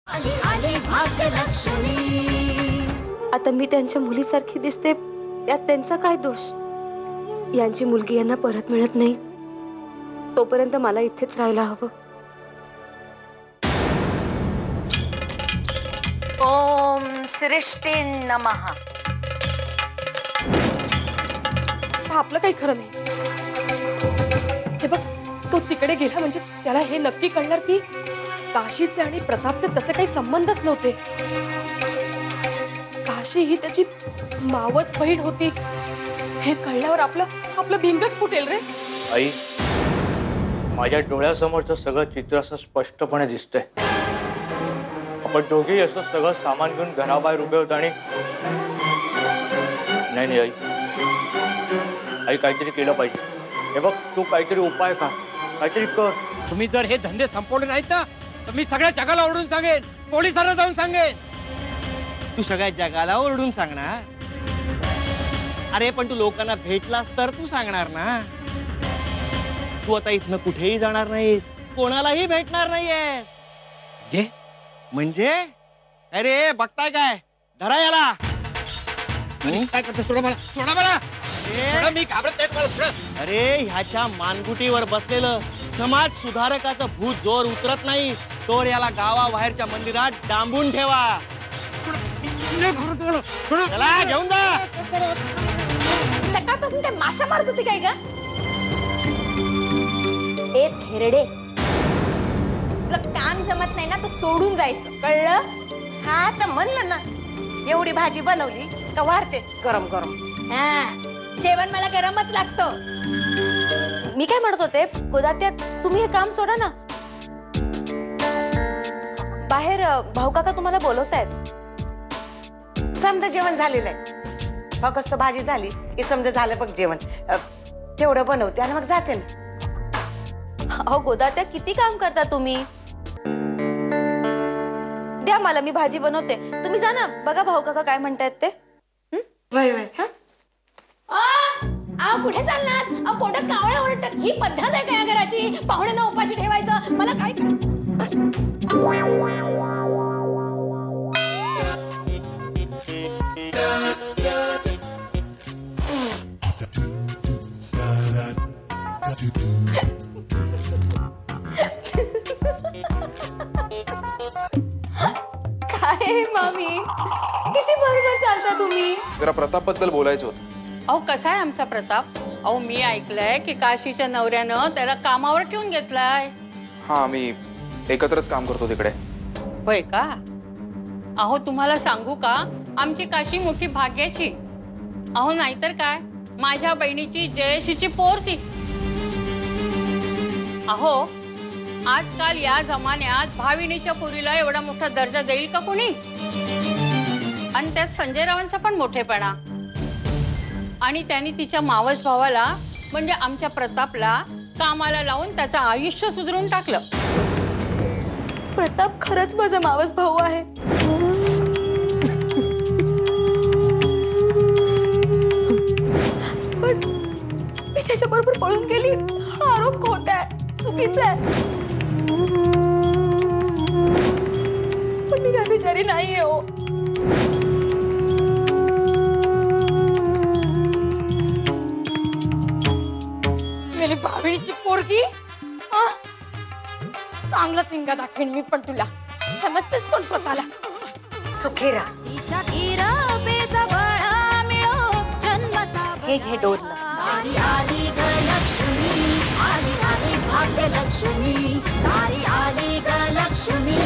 आली आली भाग्यलक्ष्मी। आता मी त्यांच्या मुलीसारखी दिसते, यात त्यांचा काय दोष? यांची मुलगी यांना परत मिळत नाही तोपर्यंत मला इथेच राहायला हवं। ओम सृष्टी नमः। आपलं काही खरं नाही। हे बघ, तो तिकडे गेला म्हणजे त्याला हे नक्की कळणार की काशीचे आणि प्रतापचे तसे काही संबंधच नव्हते। काशी ही त्याची मावस बहीण होती हे कळल्यावर आपलं भिंगच फुटेल रे। आई, माझ्या डोळ्यासमोरचं सगळं चित्र असं स्पष्टपणे दिसतंय। आपण दोघेही असं सगळं सामान घेऊन घराबाहेर उभे होतो आणि नाही आई, आई काहीतरी केलं पाहिजे। हे बघ, तू काहीतरी उपाय का, काहीतरी कर। तुम्ही जर हे धंदे संपवले नाहीत ना तर मी सगळ्या जगाला ओरडून सांगेन, पोलिसांना जाऊन सांगेन। तू सगळ्या जगाला ओरडून सांगणार? अरे पण तू लोकांना भेटलास तर तू सांगणार ना। तू आता इथनं कुठेही जाणार नाहीस, कोणालाही भेटणार नाहीयेस। म्हणजे अरे बघताय काय, धरा याला। काय करते? सोडा मला, सोडा मला, सोडा, मी घाबरत नाही तुम्हाला, सोडा। अरे ह्याच्या मानगुटीवर बसलेलं समाज सुधारकाचं भूत जोर उतरत नाही तोर याला गावाबाहेरच्या मंदिरात डांबून ठेवा। चला घेऊन जा। सकाळपासून ते माशा मारत होती काय ग? ए थेरडे, तुला काम जमत नाही ना तर सोडून जायचं, कळलं? हा तर म्हणलं ना, एवढी भाजी बनवली का वाढते गरम गरम। हा, जेवण मला गरमच लागतं। मी काय म्हणत होते, गोदात्या तुम्ही हे काम सोडा ना। बाहेर भाऊ काका तुम्हाला बोलवतायत। समजा जेवण झालेलं आहे, फक्त भाजी झाली की समजा झालं बघ जेवण। तेवढं बनवते आणि मग जाते ना। अहो गोदात्या, किती काम करता तुम्ही? द्या मला, मी भाजी बनवते, तुम्ही जा ना। बघा भाऊ काका काय म्हणतायत ते। वय वय कुठे चालणार? पोटात कावळ्या ओरडतात, ही पद्धत आहे का या घराची? पाहुण्यांना उपाशी ठेवायचं? मला काय काय मामी, किती बरोबर चालता तुम्ही? जरा प्रताप बद्दल बोलायचं होतं। अहो कसा आहे आमचा प्रताप? अहो मी ऐकलंय की काशीच्या नवऱ्यानं त्याला कामावर ठेवून घेतलाय। हा, आम्ही एकत्रच काम करतो तिकडे। होय का? अहो तुम्हाला सांगू का, आमची काशी मोठी भाग्याची। अहो नाहीतर काय, माझ्या बहिणीची जयशीची पोर ती। अहो आजकाल या जमान्यात भाविनीच्या पोरीला एवढा मोठा दर्जा देईल का कोणी? आणि त्यात संजय रावांचा पण मोठेपणा, आणि त्यांनी तिच्या मावस भावाला म्हणजे आमच्या प्रतापला कामाला लावून त्याचं आयुष्य सुधरून टाकलं। प्रताप खरंच माझा मावस भाऊ आहे। पण मी त्याच्याबरोबर पळून गेली, हा आरोप खोटा आहे, चुकीचा आहे। पण मी काय बिचारी नाहीये हो। मेरी भाविनीची पोरगी, चांगला सिंगा दाखवेन मी पण तुला, समजतेस पण स्वतःला। सुखीरा हे घे डोरलं। आली आली ग लक्ष्मी, आली आली भाग्यलक्ष्मी। आली आली ग लक्ष्मी,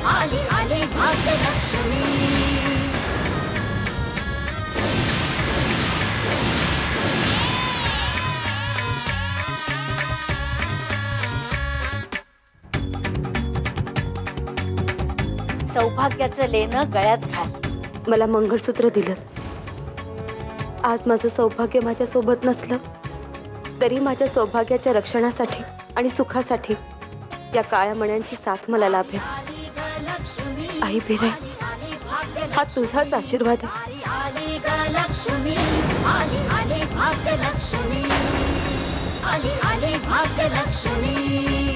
आली आली भाग्यलक्ष्मी। सौभाग्याचं लेणं गळ्यात घाल। मला मंगळसूत्र दिलं। आज माझं सौभाग्य माझ्या सोबत नसलं तरी माझ्या सौभाग्याच्या रक्षणासाठी आणि सुखासाठी या काळ्या मण्यांची साथ मला लाभेल। आई बिरे, हा तुझाच आशीर्वाद आहे। आली ग लक्ष्मी, आली आली भाग्यलक्ष्मी। आली आली भाग्यलक्ष्मी।